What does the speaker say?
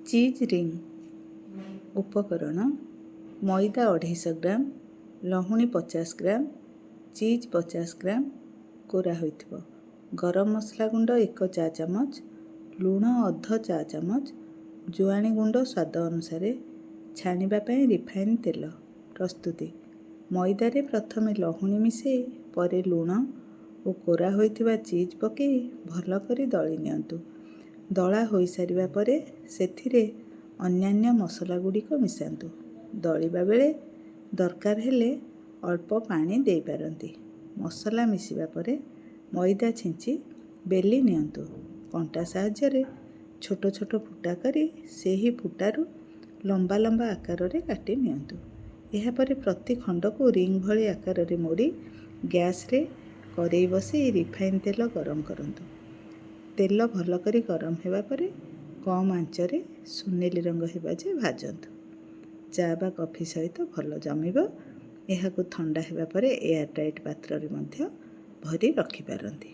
चीज रिंग उपकरण मैदा 250 ग्राम, लहुणी 50 ग्राम, चीज 50 ग्राम कोरा होइथिबो। गरम मसला गुंड 1 चा चामच, लुण अध चा चामच, जुआणी गुंड स्वाद अनुसार, छाणिबा पई रिफाइन तेल। प्रस्तुति मैदारे प्रथमे लहुणी मिसई परे लुण और कोरा होइथिबा चीज पकई भल करी दली नियंतु। दला होई सारिबा परे सेथिरे अन्यान्य मसला गुड़िक मिसांतु। दलिबा बेले दरकार हेले अल्प पानी देई पारंती। मसला मिसिबा परे मैदा छिंची बेली नियंतु। कंटा साहाय्य छोट छोट फुटा करी सेही फुटारू लंबा लंबा आकार रे काटी नियंतु। एहा परे प्रति खंड को रिंग भली आकार रे मोड़ी गैस रे कड़ाई बसई रिफाइन तेल गरम करंतु। तेल भल करी गरम हेबा परे कम आंचरे सुनेली रंग हेबा जे भाजंतु। चा बा कॉफी सहित भल जमिबो। एहाकु ठंडा हेबा परे एयर टाइट पात्र रे मध्य भरी रखि पारंती।